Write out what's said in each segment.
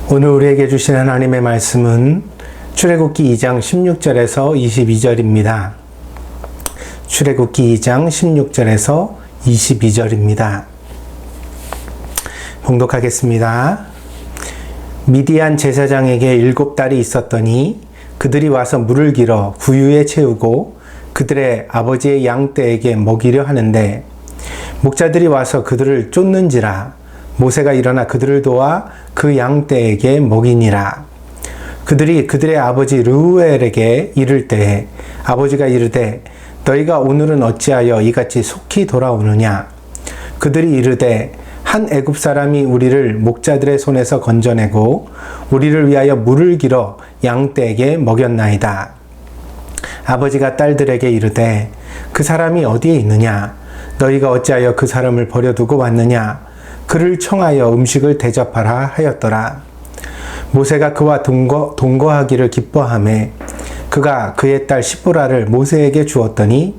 오늘 우리에게 주신 하나님의 말씀은 출애굽기 2장 16절에서 22절입니다. 출애굽기 2장 16절에서 22절입니다. 봉독하겠습니다. 미디안 제사장에게 7딸이 있었더니 그들이 와서 물을 길어 구유에 채우고 그들의 아버지의 양떼에게 먹이려 하는데 목자들이 와서 그들을 쫓는지라 모세가 일어나 그들을 도와 그 양떼에게 먹이니라. 그들이 그들의 아버지 르우엘에게 이를 때에 아버지가 이르되 너희가 오늘은 어찌하여 이같이 속히 돌아오느냐. 그들이 이르되 한 애굽 사람이 우리를 목자들의 손에서 건져내고 우리를 위하여 물을 길어 양떼에게 먹였나이다. 아버지가 딸들에게 이르되 그 사람이 어디에 있느냐. 너희가 어찌하여 그 사람을 버려두고 왔느냐. 그를 청하여 음식을 대접하라 하였더라. 모세가 그와 동거하기를 기뻐하매 그가 그의 딸 시보라를 모세에게 주었더니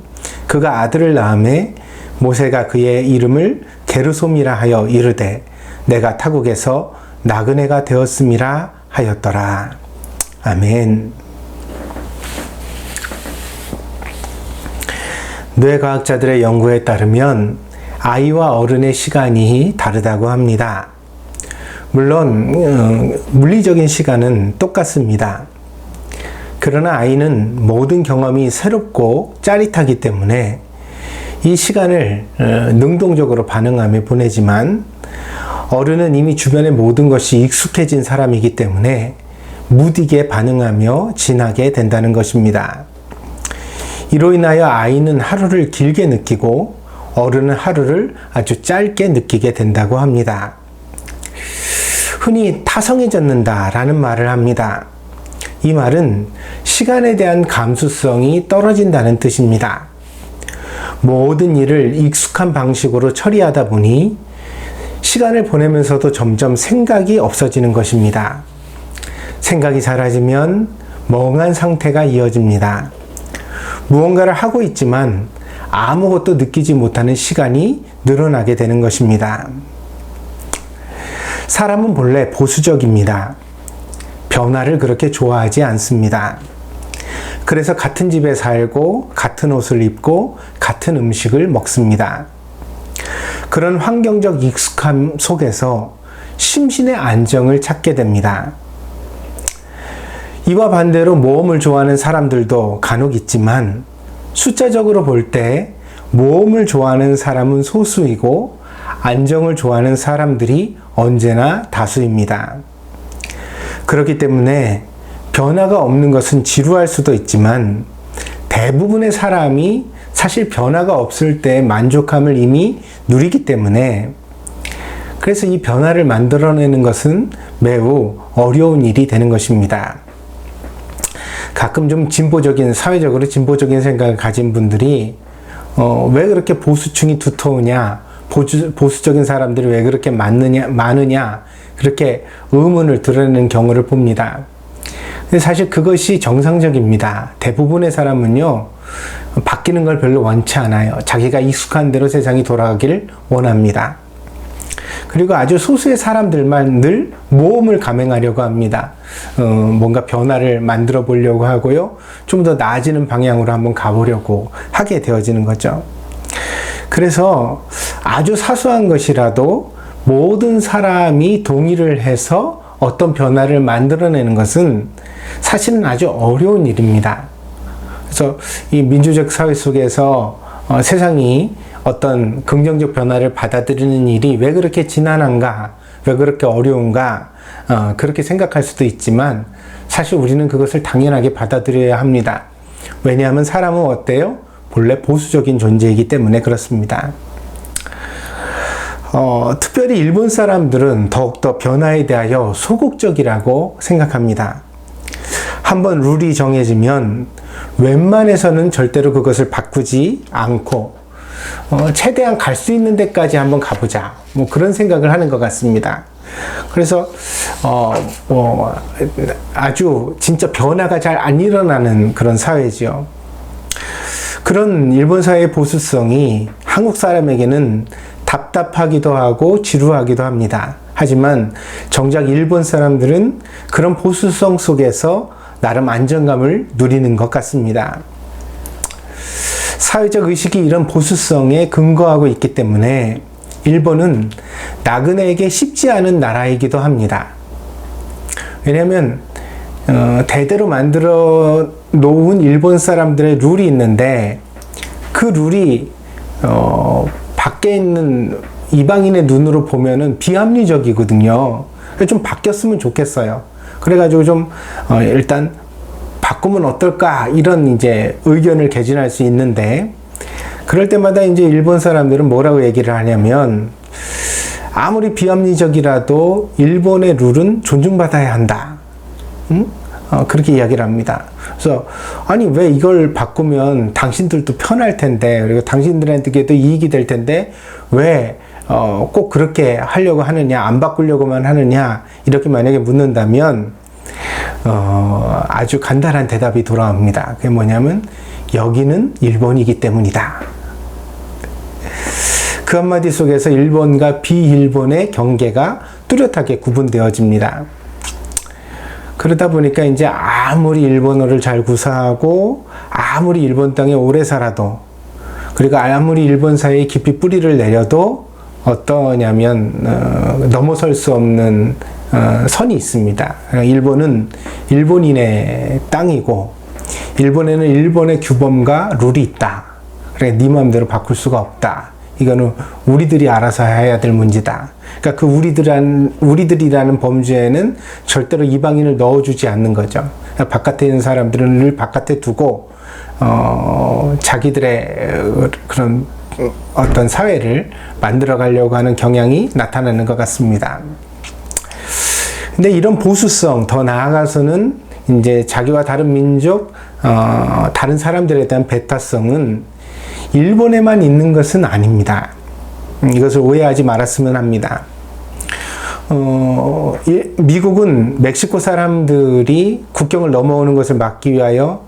그가 아들을 낳음에 모세가 그의 이름을 게르솜이라 하여 이르되 내가 타국에서 나그네가 되었음이라 하였더라. 아멘. 뇌과학자들의 연구에 따르면 아이와 어른의 시간이 다르다고 합니다. 물론 물리적인 시간은 똑같습니다. 그러나 아이는 모든 경험이 새롭고 짜릿하기 때문에 이 시간을 능동적으로 반응하며 보내지만 어른은 이미 주변의 모든 것이 익숙해진 사람이기 때문에 무디게 반응하며 지나게 된다는 것입니다. 이로 인하여 아이는 하루를 길게 느끼고 어른은 하루를 아주 짧게 느끼게 된다고 합니다. 흔히 타성해졌는다 라는 말을 합니다. 이 말은 시간에 대한 감수성이 떨어진다는 뜻입니다. 모든 일을 익숙한 방식으로 처리하다 보니 시간을 보내면서도 점점 생각이 없어지는 것입니다. 생각이 사라지면 멍한 상태가 이어집니다. 무언가를 하고 있지만 아무것도 느끼지 못하는 시간이 늘어나게 되는 것입니다. 사람은 본래 보수적입니다. 변화를 그렇게 좋아하지 않습니다. 그래서 같은 집에 살고 같은 옷을 입고 같은 음식을 먹습니다. 그런 환경적 익숙함 속에서 심신의 안정을 찾게 됩니다. 이와 반대로 모험을 좋아하는 사람들도 간혹 있지만 숫자적으로 볼 때 모험을 좋아하는 사람은 소수이고 안정을 좋아하는 사람들이 언제나 다수입니다. 그렇기 때문에 변화가 없는 것은 지루할 수도 있지만 대부분의 사람이 사실 변화가 없을 때 만족함을 이미 누리기 때문에 그래서 이 변화를 만들어내는 것은 매우 어려운 일이 되는 것입니다. 가끔 좀 사회적으로 진보적인 생각을 가진 분들이 왜 그렇게 보수층이 두터우냐, 보수적인 사람들이 왜 그렇게 많으냐, 그렇게 의문을 드러내는 경우를 봅니다. 근데 사실 그것이 정상적입니다. 대부분의 사람은요, 바뀌는 걸 별로 원치 않아요. 자기가 익숙한 대로 세상이 돌아가기를 원합니다. 그리고 아주 소수의 사람들만 늘 모험을 감행하려고 합니다. 뭔가 변화를 만들어 보려고 하고요. 좀 더 나아지는 방향으로 한번 가보려고 하게 되어지는 거죠. 그래서 아주 사소한 것이라도 모든 사람이 동의를 해서 어떤 변화를 만들어내는 것은 사실은 아주 어려운 일입니다. 그래서 이 민주적 사회 속에서 세상이 어떤 긍정적 변화를 받아들이는 일이 왜 그렇게 지난한가, 왜 그렇게 어려운가, 그렇게 생각할 수도 있지만 사실 우리는 그것을 당연하게 받아들여야 합니다. 왜냐하면 사람은 어때요? 본래 보수적인 존재이기 때문에 그렇습니다. 특별히 일본 사람들은 더욱더 변화에 대하여 소극적이라고 생각합니다. 한번 룰이 정해지면 웬만해서는 절대로 그것을 바꾸지 않고 최대한 갈 수 있는 데까지 한번 가보자. 뭐 그런 생각을 하는 것 같습니다. 그래서 아주 진짜 변화가 잘 안 일어나는 그런 사회죠. 그런 일본 사회의 보수성이 한국 사람에게는 답답하기도 하고 지루하기도 합니다. 하지만 정작 일본 사람들은 그런 보수성 속에서 나름 안정감을 누리는 것 같습니다. 사회적 의식이 이런 보수성에 근거하고 있기 때문에 일본은 나그네에게 쉽지 않은 나라이기도 합니다. 왜냐하면 대대로 만들어 놓은 일본 사람들의 룰이 있는데 그 룰이 밖에 있는 이방인의 눈으로 보면은 비합리적이거든요. 좀 바뀌었으면 좋겠어요. 그래가지고 좀 일단 바꾸면 어떨까 이런 이제 의견을 개진할 수 있는데, 그럴 때마다 이제 일본 사람들은 뭐라고 얘기를 하냐면 아무리 비합리적이라도 일본의 룰은 존중받아야 한다. 그렇게 이야기를 합니다. 그래서 아니 왜 이걸 바꾸면 당신들도 편할 텐데, 그리고 당신들한테도 이익이 될 텐데 왜 꼭 그렇게 하려고 하느냐, 안 바꾸려고만 하느냐, 이렇게 만약에 묻는다면 아주 간단한 대답이 돌아옵니다. 그게 뭐냐면 여기는 일본이기 때문이다. 그 한마디 속에서 일본과 비일본의 경계가 뚜렷하게 구분되어집니다. 그러다 보니까 이제 아무리 일본어를 잘 구사하고 아무리 일본 땅에 오래 살아도, 그리고 아무리 일본 사회에 깊이 뿌리를 내려도 어떠냐면 넘어설 수 없는 선이 있습니다. 일본은 일본인의 땅이고 일본에는 일본의 규범과 룰이 있다. 그래 네 마음대로 바꿀 수가 없다. 이거는 우리들이 알아서 해야 될 문제다. 그러니까 그 우리들이라는 범주에는 절대로 이방인을 넣어주지 않는 거죠. 그러니까 바깥에 있는 사람들은 늘 바깥에 두고 자기들의 그런 어떤 사회를 만들어 가려고 하는 경향이 나타나는 것 같습니다. 근데 이런 보수성, 더 나아가서는 이제 자기와 다른 민족, 다른 사람들에 대한 배타성은 일본에만 있는 것은 아닙니다. 이것을 오해하지 말았으면 합니다. 미국은 멕시코 사람들이 국경을 넘어오는 것을 막기 위하여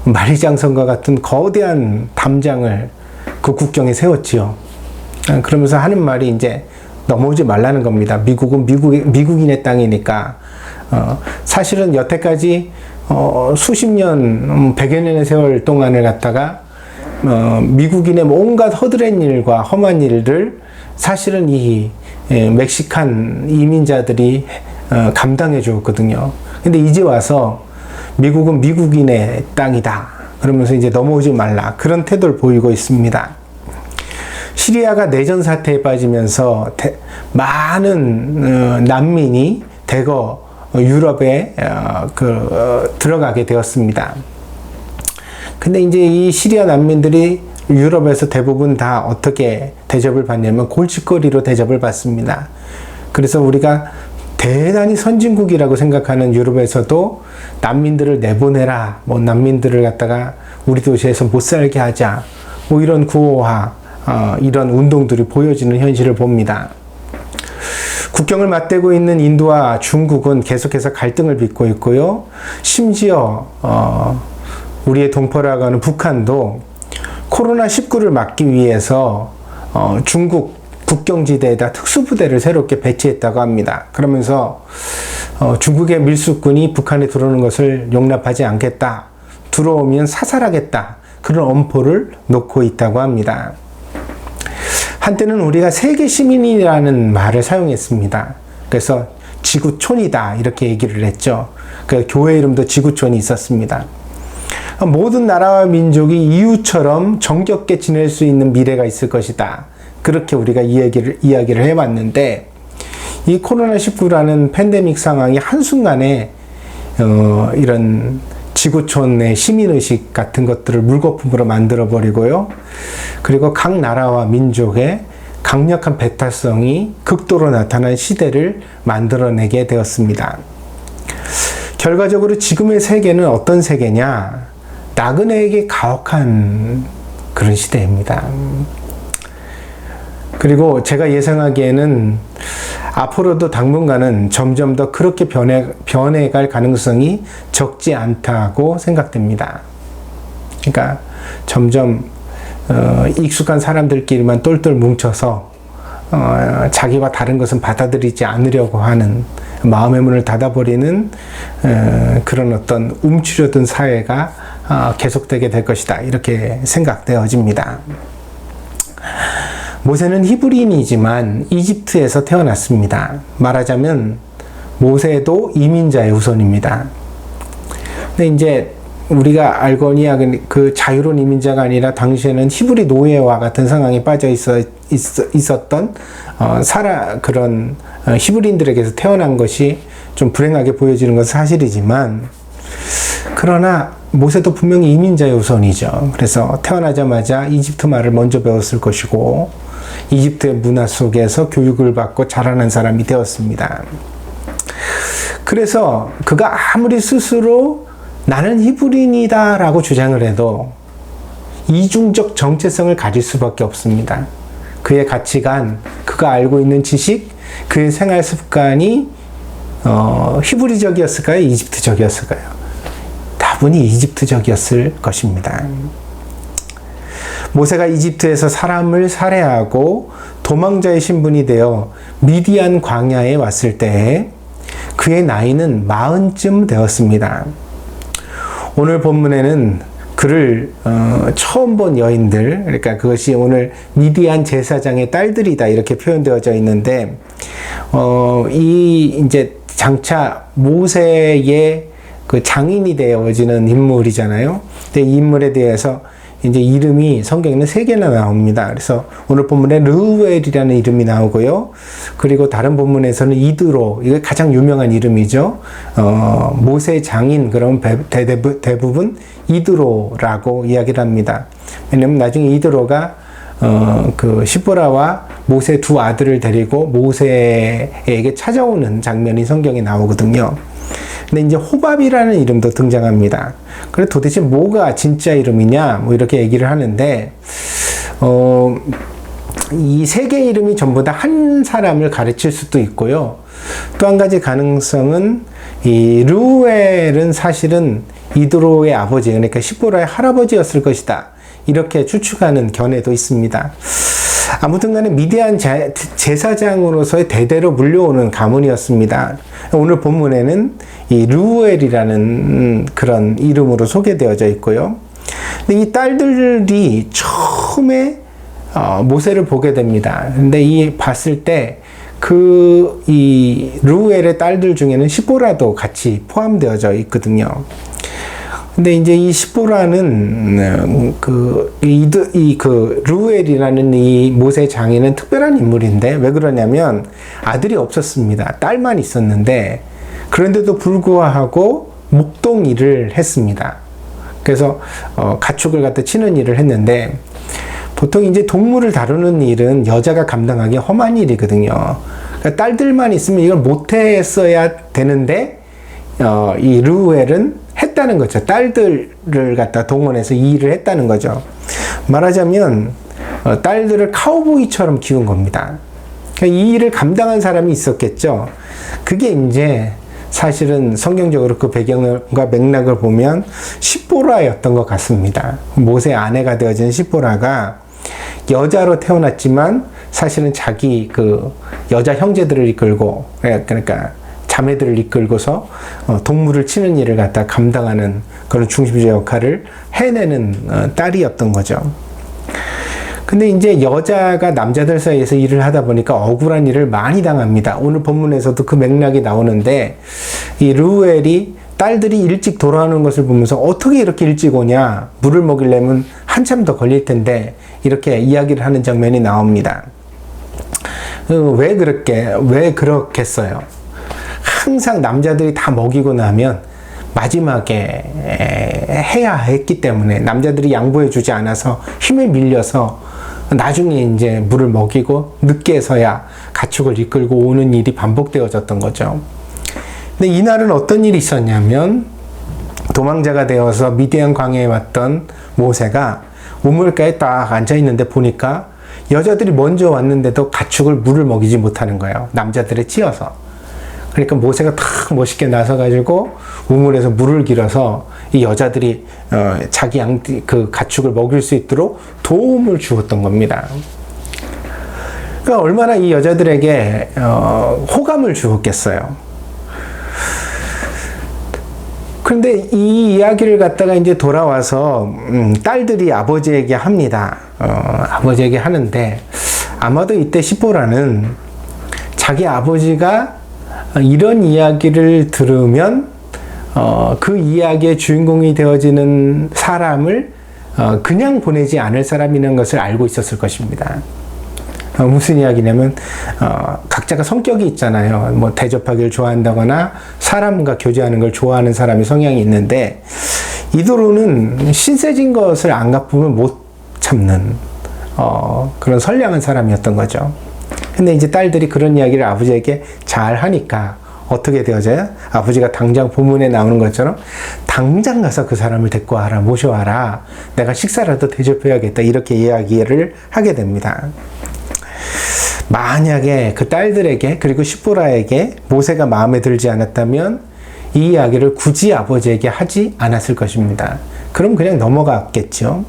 만리장성과 같은 거대한 담장을 그 국경에 세웠지요. 그러면서 하는 말이 이제 넘어오지 말라는 겁니다. 미국은 미국인의 땅이니까. 사실은 여태까지 수십 년, 100여 년의 세월 동안을 갖다가 미국인의 온갖 허드렛 일과 험한 일을 사실은 이 멕시칸 이민자들이 감당해 주었거든요. 근데 이제 와서 미국은 미국인의 땅이다. 그러면서 이제 넘어오지 말라. 그런 태도를 보이고 있습니다. 시리아가 내전 사태에 빠지면서 많은 난민이 대거 유럽에 들어가게 되었습니다. 근데 이제 이 시리아 난민들이 유럽에서 대부분 다 어떻게 대접을 받냐면 골칫거리로 대접을 받습니다. 그래서 우리가 대단히 선진국이라고 생각하는 유럽에서도 난민들을 내보내라, 뭐 난민들을 갖다가 우리 도시에서 못 살게 하자, 뭐 이런 구호와 이런 운동들이 보여지는 현실을 봅니다. 국경을 맞대고 있는 인도와 중국은 계속해서 갈등을 빚고 있고요. 심지어 우리의 동포라고 하는 북한도 코로나19를 막기 위해서 중국 국경지대에다 특수부대를 새롭게 배치했다고 합니다. 그러면서 중국의 밀수꾼이 북한에 들어오는 것을 용납하지 않겠다. 들어오면 사살하겠다. 그런 엄포를 놓고 있다고 합니다. 한때는 우리가 세계 시민이라는 말을 사용했습니다. 그래서 지구촌이다 이렇게 얘기를 했죠. 그 교회 이름도 지구촌이 있었습니다. 모든 나라와 민족이 이웃처럼 정겹게 지낼 수 있는 미래가 있을 것이다. 그렇게 우리가 이야기를 해왔는데, 이 코로나19라는 팬데믹 상황이 한순간에 이런 지구촌의 시민의식 같은 것들을 물거품으로 만들어버리고요. 그리고 각 나라와 민족의 강력한 배타성이 극도로 나타난 시대를 만들어내게 되었습니다. 결과적으로 지금의 세계는 어떤 세계냐? 나그네에게 가혹한 그런 시대입니다. 그리고 제가 예상하기에는 앞으로도 당분간은 점점 더 그렇게 변해갈 가능성이 적지 않다고 생각됩니다. 그러니까 점점 익숙한 사람들끼리만 똘똘 뭉쳐서 자기와 다른 것은 받아들이지 않으려고 하는 마음의 문을 닫아버리는 그런 어떤 움츠려든 사회가 계속되게 될 것이다. 이렇게 생각되어집니다. 모세는 히브리인이지만 이집트에서 태어났습니다. 말하자면 모세도 이민자의 후손입니다. 근데 이제 우리가 알거니와 그 자유로운 이민자가 아니라 당시에는 히브리 노예와 같은 상황에 빠져 있었던 그런 히브리인들에게서 태어난 것이 좀 불행하게 보여지는 것은 사실이지만, 그러나 모세도 분명히 이민자의 후손이죠. 그래서 태어나자마자 이집트 말을 먼저 배웠을 것이고 이집트의 문화 속에서 교육을 받고 자라난 사람이 되었습니다. 그래서 그가 아무리 스스로 나는 히브리인이다 라고 주장을 해도 이중적 정체성을 가질 수밖에 없습니다. 그의 가치관, 그가 알고 있는 지식, 그의 생활 습관이 히브리적이었을까요? 이집트적이었을까요? 다분히 이집트적이었을 것입니다. 모세가 이집트에서 사람을 살해하고 도망자의 신분이 되어 미디안 광야에 왔을 때 그의 나이는 40쯤 되었습니다. 오늘 본문에는 그를 처음 본 여인들, 그러니까 그것이 오늘 미디안 제사장의 딸들이다 이렇게 표현되어져 있는데, 이 이제 장차 모세의 그 장인이 되어지는 인물이잖아요. 근데 이 인물에 대해서 이제 이름이 성경에는 3개나 나옵니다. 그래서 오늘 본문에 르우엘이라는 이름이 나오고요. 그리고 다른 본문에서는 이드로, 이게 가장 유명한 이름이죠. 모세 장인, 그럼 대부분 이드로라고 이야기를 합니다. 왜냐면 나중에 이드로가 그 시보라와 모세 두 아들을 데리고 모세에게 찾아오는 장면이 성경에 나오거든요. 근데 이제 호밥이라는 이름도 등장합니다. 그래 도대체 뭐가 진짜 이름이냐? 뭐 이렇게 얘기를 하는데, 이 3개 이름이 전부 다 한 사람을 가르칠 수도 있고요. 또 한 가지 가능성은 이 르우엘은 사실은 이드로의 아버지, 그러니까 시보라의 할아버지였을 것이다. 이렇게 추측하는 견해도 있습니다. 아무튼 간에 미디안 제사장으로서의 대대로 물려오는 가문이었습니다. 오늘 본문에는 이 르우엘이라는 그런 이름으로 소개되어져 있고요. 근데 이 딸들이 처음에 모세를 보게 됩니다. 근데 이 봤을 때 이 르우엘의 딸들 중에는 시보라도 같이 포함되어져 있거든요. 근데 이제 이 시보라는 르우엘이라는 이 모세 장인은 특별한 인물인데, 왜 그러냐면 아들이 없었습니다. 딸만 있었는데, 그런데도 불구하고 목동 일을 했습니다. 그래서 가축을 갖다 치는 일을 했는데, 보통 이제 동물을 다루는 일은 여자가 감당하기 험한 일이거든요. 그러니까 딸들만 있으면 이걸 못했어야 되는데, 이 르우엘은 했다는 거죠. 딸들을 갖다 동원해서 이 일을 했다는 거죠. 말하자면 딸들을 카우보이처럼 키운 겁니다. 그러니까 이 일을 감당한 사람이 있었겠죠. 그게 이제 사실은 성경적으로 그 배경과 맥락을 보면 시보라였던 것 같습니다. 모세의 아내가 되어진 시보라가 여자로 태어났지만 사실은 자기 그 여자 형제들을 이끌고, 그러니까 자매들을 이끌고서 동물을 치는 일을 갖다 감당하는 그런 중심적 역할을 해내는 딸이었던 거죠. 근데 이제 여자가 남자들 사이에서 일을 하다 보니까 억울한 일을 많이 당합니다. 오늘 본문에서도 그 맥락이 나오는데, 이 르우엘이 딸들이 일찍 돌아오는 것을 보면서 어떻게 이렇게 일찍 오냐, 물을 먹이려면 한참 더 걸릴 텐데, 이렇게 이야기를 하는 장면이 나옵니다. 왜 그렇겠어요? 항상 남자들이 다 먹이고 나면 마지막에 해야 했기 때문에, 남자들이 양보해 주지 않아서 힘에 밀려서 나중에 이제 물을 먹이고 늦게서야 가축을 이끌고 오는 일이 반복되어졌던 거죠. 근데 이날은 어떤 일이 있었냐면, 도망자가 되어서 미디안 광야에 왔던 모세가 우물가에 딱 앉아 있는데 보니까 여자들이 먼저 왔는데도 가축을 물을 먹이지 못하는 거예요. 남자들에 치여서. 그러니까 모세가 탁 멋있게 나서가지고 우물에서 물을 길어서 이 여자들이 자기 그 가축을 먹일 수 있도록 도움을 주었던 겁니다. 그러니까 얼마나 이 여자들에게 호감을 주었겠어요. 그런데 이 이야기를 갖다가 이제 돌아와서 딸들이 아버지에게 합니다. 아버지에게 하는데 아마도 이때 시보라는 자기 아버지가 이런 이야기를 들으면 그 이야기의 주인공이 되어지는 사람을 그냥 보내지 않을 사람이라는 것을 알고 있었을 것입니다. 무슨 이야기냐면 각자가 성격이 있잖아요. 뭐 대접하기를 좋아한다거나 사람과 교제하는 걸 좋아하는 사람이 성향이 있는데 이도로는 신세진 것을 안 갚으면 못 참는 그런 선량한 사람이었던 거죠. 근데 이제 딸들이 그런 이야기를 아버지에게 잘 하니까 어떻게 되어져요? 아버지가 당장 본문에 나오는 것처럼 당장 가서 그 사람을 데리고 와라, 모셔와라. 내가 식사라도 대접해야겠다. 이렇게 이야기를 하게 됩니다. 만약에 그 딸들에게 그리고 시보라에게 모세가 마음에 들지 않았다면 이 이야기를 굳이 아버지에게 하지 않았을 것입니다. 그럼 그냥 넘어갔겠죠.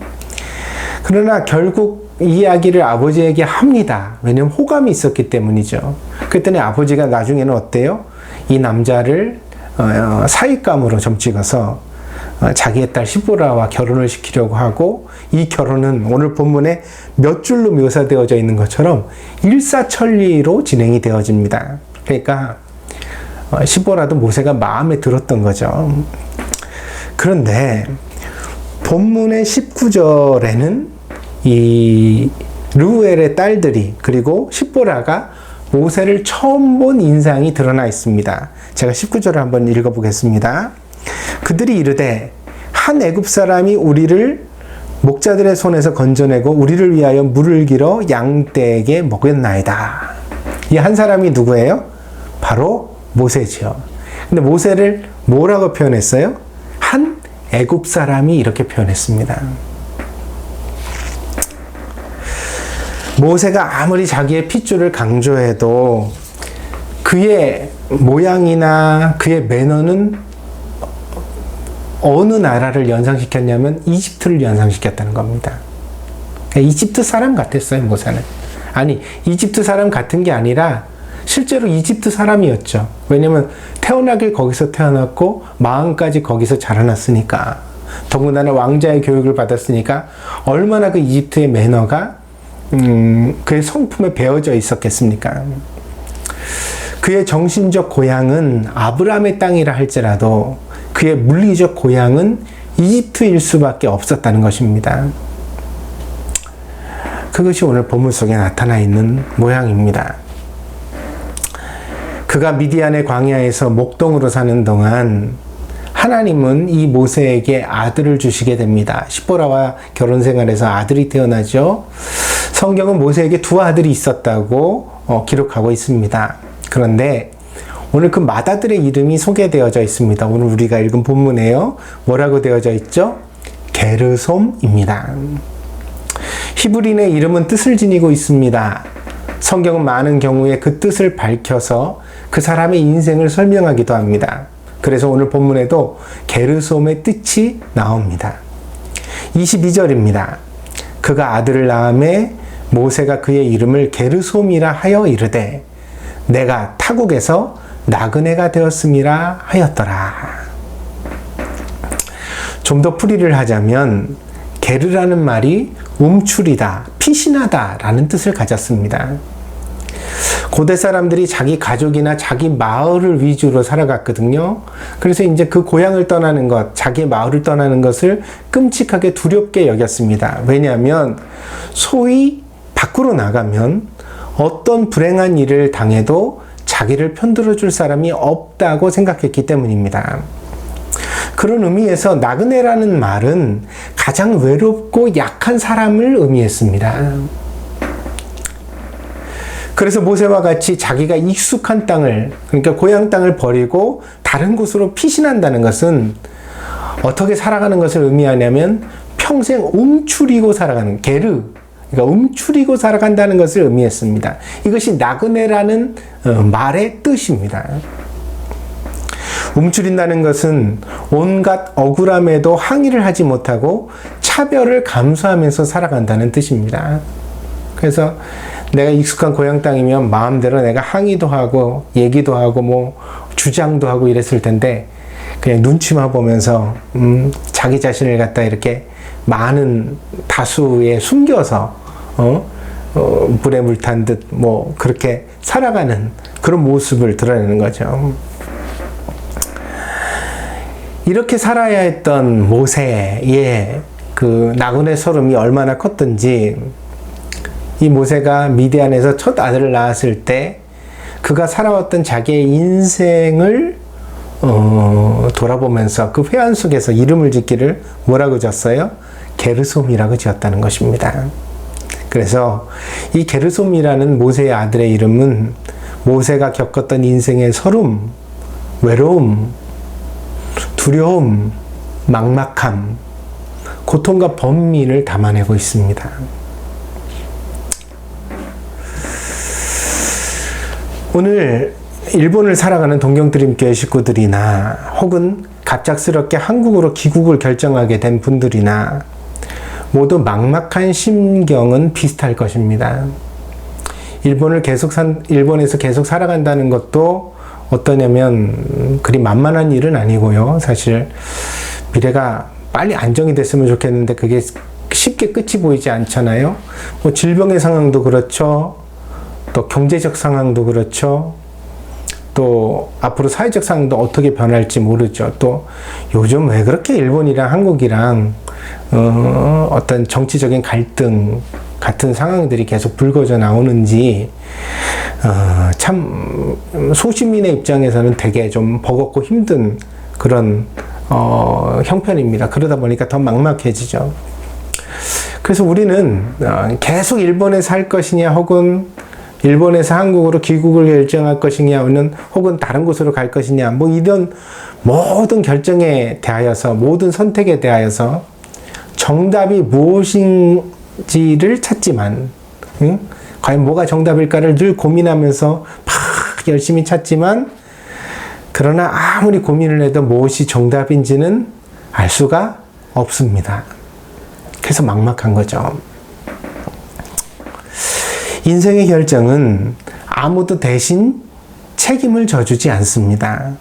그러나 결국 이 이야기를 아버지에게 합니다. 왜냐하면 호감이 있었기 때문이죠. 그랬더니 아버지가 나중에는 어때요? 이 남자를 사윗감으로 좀 찍어서 자기의 딸 시보라와 결혼을 시키려고 하고 이 결혼은 오늘 본문에 몇 줄로 묘사되어져 있는 것처럼 일사천리로 진행이 되어집니다. 그러니까 시보라도 모세가 마음에 들었던 거죠. 그런데 본문의 19절에는 이 르우엘의 딸들이 그리고 시보라가 모세를 처음 본 인상이 드러나 있습니다. 제가 19절을 한번 읽어보겠습니다. 그들이 이르되 한 애굽 사람이 우리를 목자들의 손에서 건져내고 우리를 위하여 물을 길어 양떼에게 먹였나이다. 이 한 사람이 누구예요? 바로 모세죠. 근데 모세를 뭐라고 표현했어요? 한 애굽 사람이 이렇게 표현했습니다. 모세가 아무리 자기의 핏줄을 강조해도 그의 모양이나 그의 매너는 어느 나라를 연상시켰냐면 이집트를 연상시켰다는 겁니다. 이집트 사람 같았어요, 모세는. 아니, 이집트 사람 같은 게 아니라 실제로 이집트 사람이었죠. 왜냐면 태어나길 거기서 태어났고 마음까지 거기서 자라났으니까. 더군다나 왕자의 교육을 받았으니까 얼마나 그 이집트의 매너가 그의 성품에 배어져 있었겠습니까? 그의 정신적 고향은 아브라함의 땅이라 할지라도 그의 물리적 고향은 이집트일 수밖에 없었다는 것입니다. 그것이 오늘 본문 속에 나타나 있는 모양입니다. 그가 미디안의 광야에서 목동으로 사는 동안 하나님은 이 모세에게 아들을 주시게 됩니다. 시보라와 결혼 생활에서 아들이 태어나죠. 성경은 모세에게 두 아들이 있었다고 기록하고 있습니다. 그런데 오늘 그 맏아들의 이름이 소개되어져 있습니다. 오늘 우리가 읽은 본문에요. 뭐라고 되어져 있죠? 게르솜입니다. 히브리인의 이름은 뜻을 지니고 있습니다. 성경은 많은 경우에 그 뜻을 밝혀서 그 사람의 인생을 설명하기도 합니다. 그래서 오늘 본문에도 게르솜의 뜻이 나옵니다. 22절입니다. 그가 아들을 낳음에 모세가 그의 이름을 게르솜이라 하여 이르되 내가 타국에서 나그네가 되었음이라 하였더라. 좀 더 풀이를 하자면 게르라는 말이 움츠리다, 피신하다 라는 뜻을 가졌습니다. 고대 사람들이 자기 가족이나 자기 마을을 위주로 살아갔거든요. 그래서 이제 그 고향을 떠나는 것, 자기 마을을 떠나는 것을 끔찍하게 두렵게 여겼습니다. 왜냐하면 소위 밖으로 나가면 어떤 불행한 일을 당해도 자기를 편들어 줄 사람이 없다고 생각했기 때문입니다. 그런 의미에서 나그네라는 말은 가장 외롭고 약한 사람을 의미했습니다. 그래서 모세와 같이 자기가 익숙한 땅을, 그러니까 고향 땅을 버리고 다른 곳으로 피신한다는 것은 어떻게 살아가는 것을 의미하냐면 평생 움츠리고 살아가는, 게르, 그러니까 움츠리고 살아간다는 것을 의미했습니다. 이것이 나그네라는 말의 뜻입니다. 움츠린다는 것은 온갖 억울함에도 항의를 하지 못하고 차별을 감수하면서 살아간다는 뜻입니다. 그래서 내가 익숙한 고향 땅이면 마음대로 내가 항의도 하고 얘기도 하고 뭐 주장도 하고 이랬을 텐데 그냥 눈치만 보면서 자기 자신을 갖다 이렇게 많은 다수에 숨겨서 물에 물 탄 듯 뭐 그렇게 살아가는 그런 모습을 드러내는 거죠. 이렇게 살아야 했던 모세의 그 나그네 서름이 얼마나 컸던지, 이 모세가 미디안에서 첫 아들을 낳았을 때 그가 살아왔던 자기의 인생을 돌아보면서 그 회한 속에서 이름을 짓기를 뭐라고 지었어요? 게르솜이라고 지었다는 것입니다. 그래서 이 게르솜이라는 모세의 아들의 이름은 모세가 겪었던 인생의 서름, 외로움, 두려움, 막막함, 고통과 번민을 담아내고 있습니다. 오늘 일본을 살아가는 동경드림교회 식구들이나 혹은 갑작스럽게 한국으로 귀국을 결정하게 된 분들이나 모두 막막한 심경은 비슷할 것입니다. 일본에서 계속 살아간다는 것도 어떠냐면 그리 만만한 일은 아니고요. 사실 미래가 빨리 안정이 됐으면 좋겠는데 그게 쉽게 끝이 보이지 않잖아요. 뭐 질병의 상황도 그렇죠. 또 경제적 상황도 그렇죠. 또 앞으로 사회적 상황도 어떻게 변할지 모르죠. 또 요즘 왜 그렇게 일본이랑 한국이랑 어떤 정치적인 갈등 같은 상황들이 계속 불거져 나오는지 참 소시민의 입장에서는 되게 좀 버겁고 힘든 그런 형편입니다. 그러다 보니까 더 막막해지죠. 그래서 우리는 계속 일본에 살 것이냐 혹은 일본에서 한국으로 귀국을 결정할 것이냐 혹은 다른 곳으로 갈 것이냐 뭐 이런 모든 결정에 대하여서 모든 선택에 대하여서 정답이 무엇인지를 찾지만 과연 뭐가 정답일까를 늘 고민하면서 막 열심히 찾지만 그러나 아무리 고민을 해도 무엇이 정답인지는 알 수가 없습니다. 그래서 막막한 거죠. 인생의 결정은 아무도 대신 책임을 져주지 않습니다.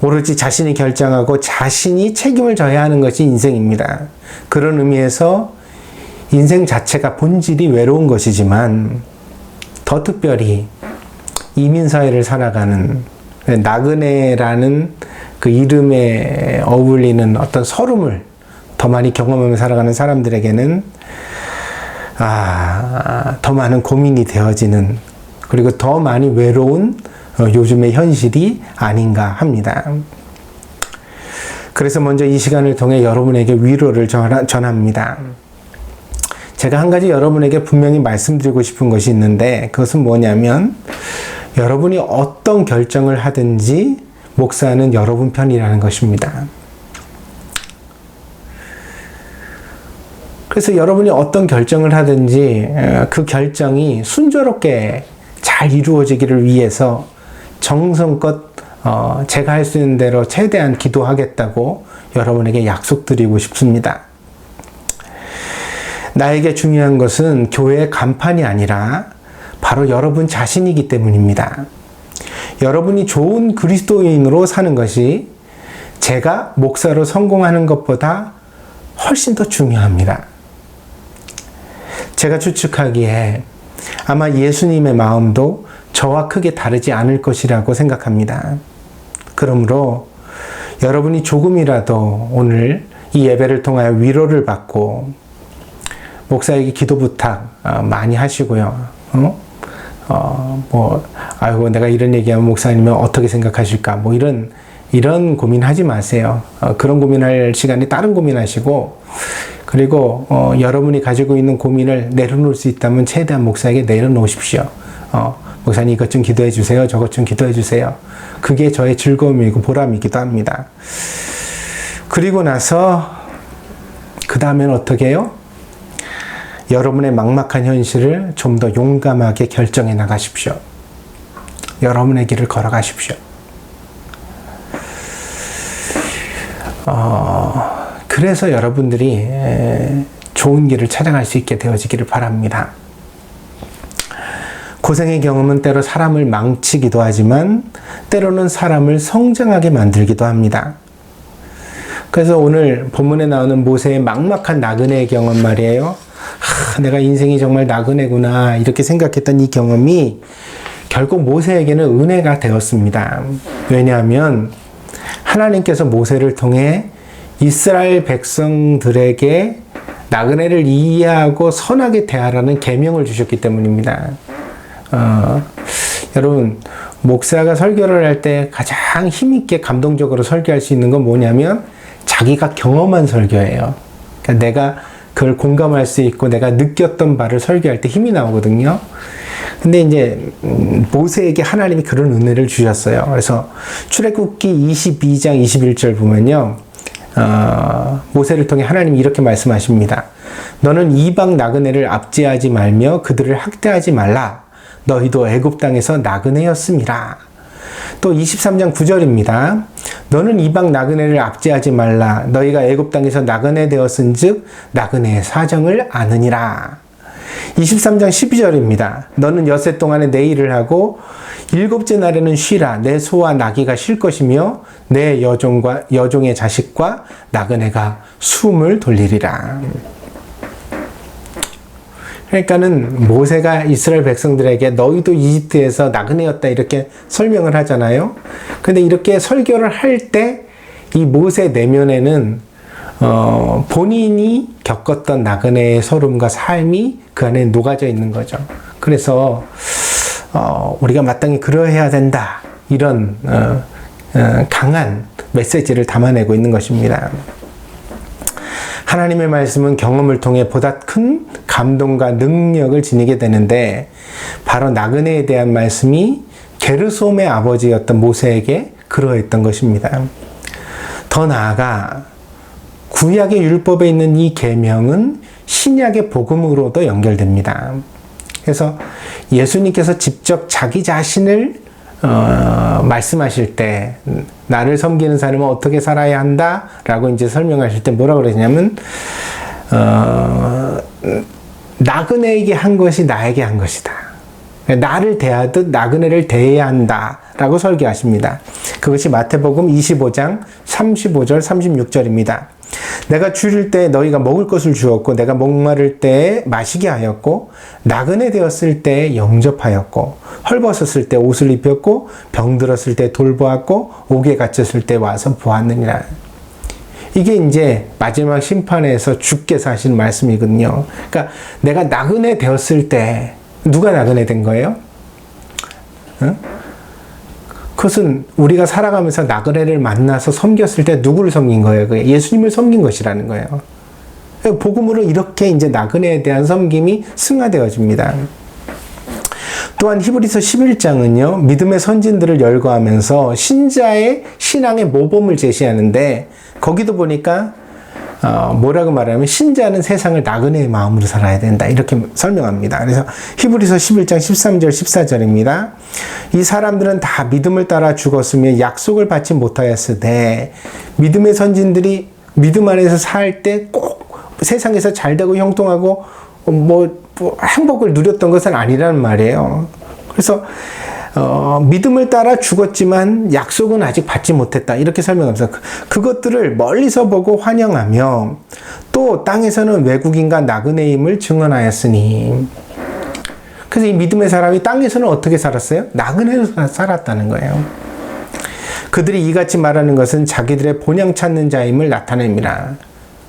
오로지 자신이 결정하고 자신이 책임을 져야 하는 것이 인생입니다. 그런 의미에서 인생 자체가 본질이 외로운 것이지만 더 특별히 이민사회를 살아가는 나그네라는 그 이름에 어울리는 어떤 서름을 더 많이 경험하며 살아가는 사람들에게는 더 많은 고민이 되어지는 그리고 더 많이 외로운 요즘의 현실이 아닌가 합니다. 그래서 먼저 이 시간을 통해 여러분에게 위로를 전합니다. 제가 한 가지 여러분에게 분명히 말씀드리고 싶은 것이 있는데 그것은 뭐냐면 여러분이 어떤 결정을 하든지 목사는 여러분 편이라는 것입니다. 그래서 여러분이 어떤 결정을 하든지 그 결정이 순조롭게 잘 이루어지기를 위해서 정성껏 제가 할 수 있는 대로 최대한 기도하겠다고 여러분에게 약속드리고 싶습니다. 나에게 중요한 것은 교회의 간판이 아니라 바로 여러분 자신이기 때문입니다. 여러분이 좋은 그리스도인으로 사는 것이 제가 목사로 성공하는 것보다 훨씬 더 중요합니다. 제가 추측하기에 아마 예수님의 마음도 저와 크게 다르지 않을 것이라고 생각합니다. 그러므로 여러분이 조금이라도 오늘 이 예배를 통하여 위로를 받고 목사에게 기도 부탁 많이 하시고요. 아이고 내가 이런 얘기하면 목사님은 어떻게 생각하실까? 뭐 이런 고민하지 마세요. 그런 고민할 시간에 다른 고민하시고 그리고 여러분이 가지고 있는 고민을 내려놓을 수 있다면 최대한 목사에게 내려놓으십시오. 목사님 이것 좀 기도해 주세요. 저것 좀 기도해 주세요. 그게 저의 즐거움이고 보람이기도 합니다. 그리고 나서 그 다음엔 어떻게 해요? 여러분의 막막한 현실을 좀 더 용감하게 결정해 나가십시오. 여러분의 길을 걸어가십시오. 그래서 여러분들이 좋은 길을 찾아갈 수 있게 되어지기를 바랍니다. 고생의 경험은 때로 사람을 망치기도 하지만 때로는 사람을 성장하게 만들기도 합니다. 그래서 오늘 본문에 나오는 모세의 막막한 나그네의 경험 말이에요. 내가 인생이 정말 나그네구나 이렇게 생각했던 이 경험이 결국 모세에게는 은혜가 되었습니다. 왜냐하면 하나님께서 모세를 통해 이스라엘 백성들에게 나그네를 이해하고 선하게 대하라는 계명을 주셨기 때문입니다. 여러분, 목사가 설교를 할 때 가장 힘있게 감동적으로 설교할 수 있는 건 뭐냐면 자기가 경험한 설교예요. 그러니까 내가 그걸 공감할 수 있고 내가 느꼈던 바를 설교할 때 힘이 나오거든요. 근데 이제 모세에게 하나님이 그런 은혜를 주셨어요. 그래서 출애굽기 22장 21절 보면요. 모세를 통해 하나님이 이렇게 말씀하십니다. 너는 이방 나그네를 압제하지 말며 그들을 학대하지 말라. 너희도 애굽 땅에서 나그네였음이라. 또 23장 9절입니다. 너는 이방 나그네를 압제하지 말라. 너희가 애굽 땅에서 나그네 되었은즉 나그네의 사정을 아느니라. 23장 12절입니다. 너는 엿새 동안에 내 일을 하고 일곱째 날에는 쉬라. 내 소와 나귀가 쉴 것이며 내 여종의 자식과 나그네가 숨을 돌리리라. 그러니까는 모세가 이스라엘 백성들에게 너희도 이집트에서 나그네였다 이렇게 설명을 하잖아요. 근데 이렇게 설교를 할 때 이 모세 내면에는 본인이 겪었던 나그네의 서름과 삶이 그 안에 녹아져 있는 거죠. 그래서 우리가 마땅히 그러해야 된다 이런 강한 메시지를 담아내고 있는 것입니다. 하나님의 말씀은 경험을 통해 보다 큰 감동과 능력을 지니게 되는데 바로 나그네에 대한 말씀이 게르솜의 아버지였던 모세에게 그러했던 것입니다. 더 나아가 구약의 율법에 있는 이 계명은 신약의 복음으로도 연결됩니다. 그래서 예수님께서 직접 자기 자신을 말씀하실 때 나를 섬기는 사람은 어떻게 살아야 한다 라고 이제 설명하실 때 뭐라고 그러냐면 나그네에게 한 것이 나에게 한 것이다. 나를 대하듯 나그네를 대해야 한다 라고 설교하십니다. 그것이 마태복음 25장 35절 36절입니다. 내가 줄일 때 너희가 먹을 것을 주었고 내가 목마를 때에 마시게 하였고 나그네 되었을 때에 영접하였고 헐벗었을 때 옷을 입혔고 병들었을 때 돌보았고 옥에 갇혔을 때 와서 보았느니라. 이게 이제 마지막 심판에서 주께서 하시는 말씀이거든요. 그러니까 내가 나그네 되었을 때 누가 나그네 된 거예요? 응? 그것은 우리가 살아가면서 나그네를 만나서 섬겼을 때 누구를 섬긴 거예요? 예수님을 섬긴 것이라는 거예요. 복음으로 이렇게 이제 나그네에 대한 섬김이 승화되어집니다. 또한 히브리서 11장은요, 믿음의 선진들을 열거하면서 신자의 신앙의 모범을 제시하는데, 거기도 보니까, 뭐라고 말하면, 신자는 세상을 나그네의 마음으로 살아야 된다. 이렇게 설명합니다. 그래서 히브리서 11장 13절, 14절입니다. 이 사람들은 다 믿음을 따라 죽었으며 약속을 받지 못하였으되, 믿음의 선진들이 믿음 안에서 살 때 꼭 세상에서 잘되고 형통하고, 행복을 누렸던 것은 아니라는 말이에요. 그래서 믿음을 따라 죽었지만 약속은 아직 받지 못했다 이렇게 설명하면서 그것들을 멀리서 보고 환영하며 또 땅에서는 외국인과 나그네임을 증언하였으니. 그래서 이 믿음의 사람이 땅에서는 어떻게 살았어요? 나그네로 살았다는 거예요. 그들이 이같이 말하는 것은 자기들의 본향 찾는 자임을 나타냅니다.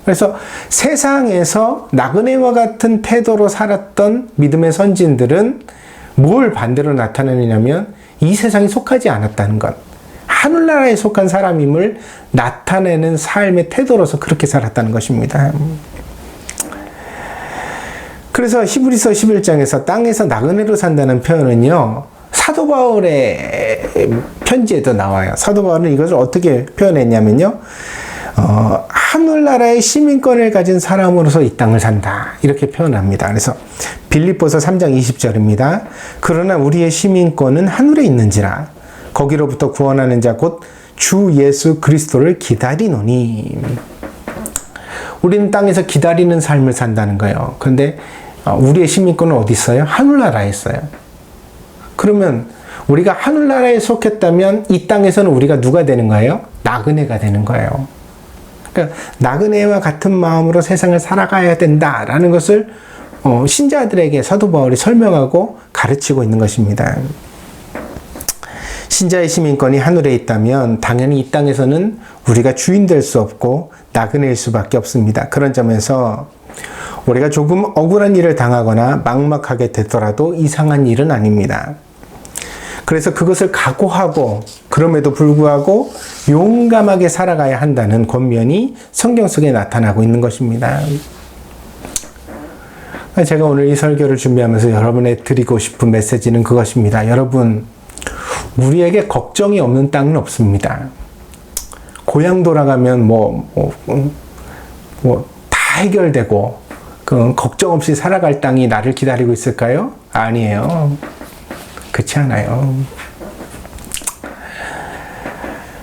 그래서 세상에서 나그네와 같은 태도로 살았던 믿음의 선진들은 뭘 반대로 나타내느냐면 이 세상에 속하지 않았다는 것. 하늘나라에 속한 사람임을 나타내는 삶의 태도로서 그렇게 살았다는 것입니다. 그래서 히브리서 11장에서 땅에서 나그네로 산다는 표현은요, 사도 바울의 편지에도 나와요. 사도 바울은 이것을 어떻게 표현했냐면요, 하늘나라의 시민권을 가진 사람으로서 이 땅을 산다 이렇게 표현합니다. 그래서 빌립보서 3장 20절입니다. 그러나 우리의 시민권은 하늘에 있는지라 거기로부터 구원하는 자 곧 주 예수 그리스도를 기다리노니. 우리는 땅에서 기다리는 삶을 산다는 거예요. 그런데 우리의 시민권은 어디 있어요? 하늘나라에 있어요. 그러면 우리가 하늘나라에 속했다면 이 땅에서는 우리가 누가 되는 거예요? 나그네가 되는 거예요. 그러니까 나그네와 같은 마음으로 세상을 살아가야 된다라는 것을 신자들에게 사도 바울이 설명하고 가르치고 있는 것입니다. 신자의 시민권이 하늘에 있다면 당연히 이 땅에서는 우리가 주인 될 수 없고 나그네일 수밖에 없습니다. 그런 점에서 우리가 조금 억울한 일을 당하거나 막막하게 되더라도 이상한 일은 아닙니다. 그래서 그것을 각오하고 그럼에도 불구하고 용감하게 살아가야 한다는 권면이 성경 속에 나타나고 있는 것입니다. 제가 오늘 이 설교를 준비하면서 여러분에 드리고 싶은 메시지는 그것입니다. 여러분, 우리에게 걱정이 없는 땅은 없습니다. 고향 돌아가면 다 해결되고 걱정 없이 살아갈 땅이 나를 기다리고 있을까요? 아니에요. 그렇지 않아요.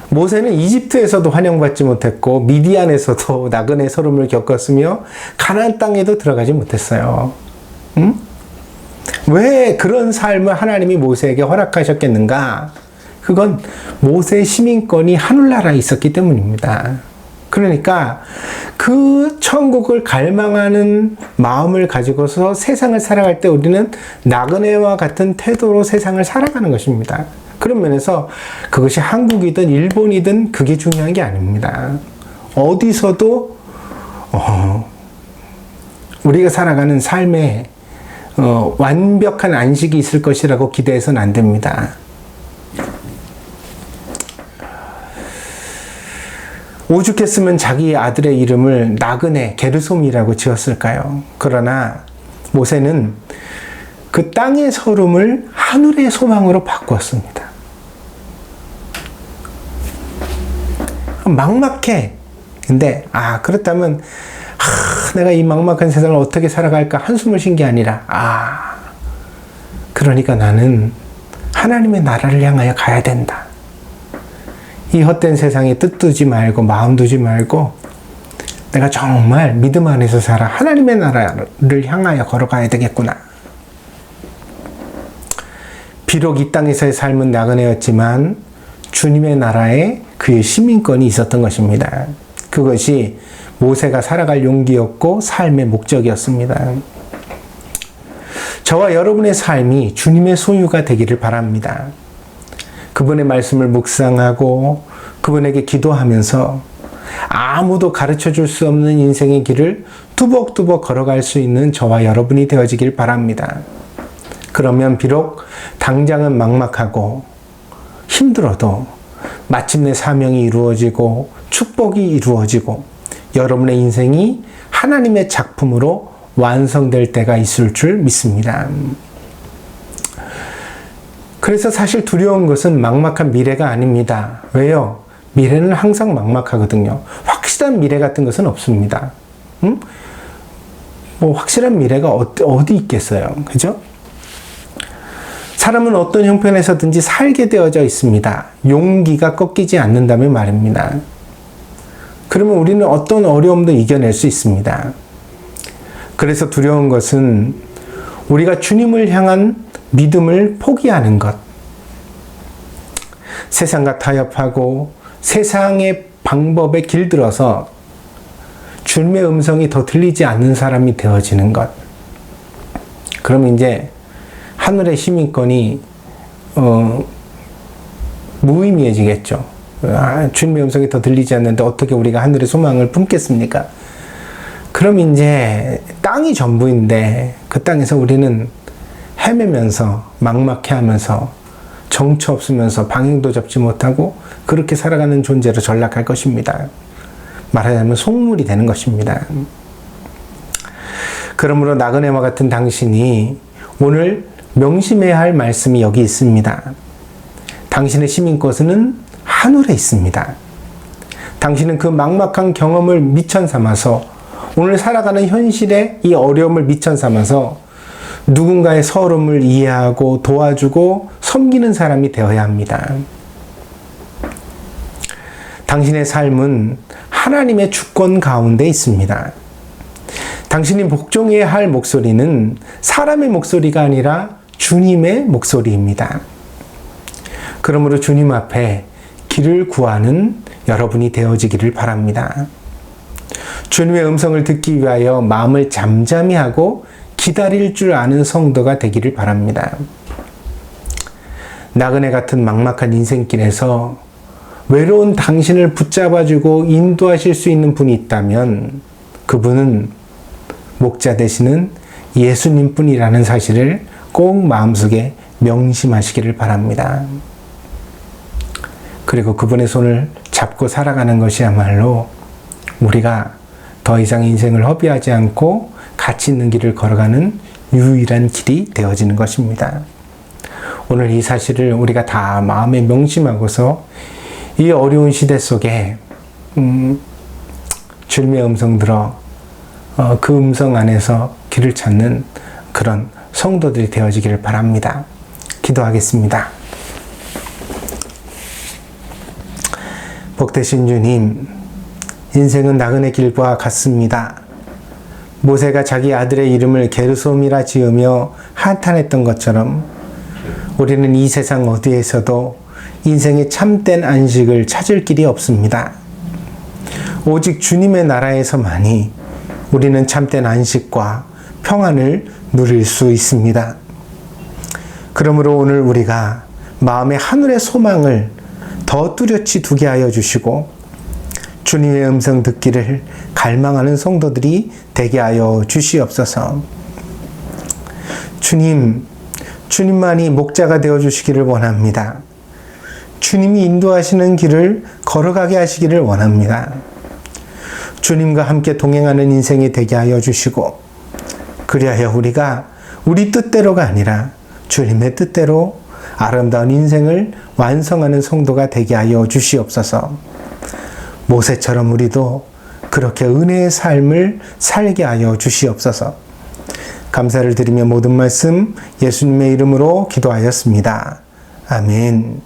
모세는 이집트에서도 환영받지 못했고 미디안에서도 나그네 서름을 겪었으며 가나안 땅에도 들어가지 못했어요. 응? 왜 그런 삶을 하나님이 모세에게 허락하셨겠는가? 그건 모세의 시민권이 하늘나라에 있었기 때문입니다. 그러니까 그 천국을 갈망하는 마음을 가지고서 세상을 살아갈 때 우리는 나그네와 같은 태도로 세상을 살아가는 것입니다. 그런 면에서 그것이 한국이든 일본이든 그게 중요한 게 아닙니다. 어디서도 우리가 살아가는 삶에 완벽한 안식이 있을 것이라고 기대해서는 안 됩니다. 오죽했으면 자기 아들의 이름을 나그네, 게르솜이라고 지었을까요? 그러나 모세는 그 땅의 서름을 하늘의 소망으로 바꾸었습니다. 막막해. 근데 그렇다면 내가 이 막막한 세상을 어떻게 살아갈까 한숨을 쉰 게 아니라 그러니까 나는 하나님의 나라를 향하여 가야 된다. 이 헛된 세상에 뜻 두지 말고 마음 두지 말고 내가 정말 믿음 안에서 살아 하나님의 나라를 향하여 걸어가야 되겠구나. 비록 이 땅에서의 삶은 나그네였지만 주님의 나라에 그의 시민권이 있었던 것입니다. 그것이 모세가 살아갈 용기였고 삶의 목적이었습니다. 저와 여러분의 삶이 주님의 소유가 되기를 바랍니다. 그분의 말씀을 묵상하고 그분에게 기도하면서 아무도 가르쳐 줄 수 없는 인생의 길을 뚜벅뚜벅 걸어갈 수 있는 저와 여러분이 되어지길 바랍니다. 그러면 비록 당장은 막막하고 힘들어도 마침내 사명이 이루어지고 축복이 이루어지고 여러분의 인생이 하나님의 작품으로 완성될 때가 있을 줄 믿습니다. 그래서 사실 두려운 것은 막막한 미래가 아닙니다. 왜요? 미래는 항상 막막하거든요. 확실한 미래 같은 것은 없습니다. 확실한 미래가 어디 있겠어요? 그죠? 사람은 어떤 형편에서든지 살게 되어져 있습니다. 용기가 꺾이지 않는다면 말입니다. 그러면 우리는 어떤 어려움도 이겨낼 수 있습니다. 그래서 두려운 것은 우리가 주님을 향한 믿음을 포기하는 것. 세상과 타협하고 세상의 방법에 길들어서 주님의 음성이 더 들리지 않는 사람이 되어지는 것. 그럼 이제 하늘의 시민권이 무의미해지겠죠. 주님의 음성이 더 들리지 않는데 어떻게 우리가 하늘의 소망을 품겠습니까? 그럼 이제 땅이 전부인데 그 땅에서 우리는 헤매면서 막막해하면서 정처 없으면서 방향도 잡지 못하고 그렇게 살아가는 존재로 전락할 것입니다. 말하자면 속물이 되는 것입니다. 그러므로 나그네와 같은 당신이 오늘 명심해야 할 말씀이 여기 있습니다. 당신의 시민권은 하늘에 있습니다. 당신은 그 막막한 경험을 미천 삼아서 오늘 살아가는 현실의 이 어려움을 미천 삼아서 누군가의 서름을 이해하고 도와주고 섬기는 사람이 되어야 합니다. 당신의 삶은 하나님의 주권 가운데 있습니다. 당신이 복종해야 할 목소리는 사람의 목소리가 아니라 주님의 목소리입니다. 그러므로 주님 앞에 길을 구하는 여러분이 되어지기를 바랍니다. 주님의 음성을 듣기 위하여 마음을 잠잠히 하고 기다릴 줄 아는 성도가 되기를 바랍니다. 나그네 같은 막막한 인생길에서 외로운 당신을 붙잡아주고 인도하실 수 있는 분이 있다면 그분은 목자 되시는 예수님 뿐이라는 사실을 꼭 마음속에 명심하시기를 바랍니다. 그리고 그분의 손을 잡고 살아가는 것이야말로 우리가 더 이상 인생을 허비하지 않고 가치 있는 길을 걸어가는 유일한 길이 되어지는 것입니다. 오늘 이 사실을 우리가 다 마음에 명심하고서 이 어려운 시대 속에 주님의 음성 들어 그 음성 안에서 길을 찾는 그런 성도들이 되어지기를 바랍니다. 기도하겠습니다. 복되신 주님, 인생은 나그네 길과 같습니다. 모세가 자기 아들의 이름을 게르솜이라 지으며 한탄했던 것처럼 우리는 이 세상 어디에서도 인생의 참된 안식을 찾을 길이 없습니다. 오직 주님의 나라에서만이 우리는 참된 안식과 평안을 누릴 수 있습니다. 그러므로 오늘 우리가 마음의 하늘의 소망을 더 뚜렷이 두게 하여 주시고 주님의 음성 듣기를 갈망하는 성도들이 되게 하여 주시옵소서. 주님만이 목자가 되어 주시기를 원합니다. 주님이 인도하시는 길을 걸어가게 하시기를 원합니다. 주님과 함께 동행하는 인생이 되게 하여 주시고 그리하여 우리가 우리 뜻대로가 아니라 주님의 뜻대로 아름다운 인생을 완성하는 성도가 되게 하여 주시옵소서. 모세처럼 우리도 그렇게 은혜의 삶을 살게 하여 주시옵소서. 감사를 드리며 모든 말씀 예수님의 이름으로 기도하였습니다. 아멘.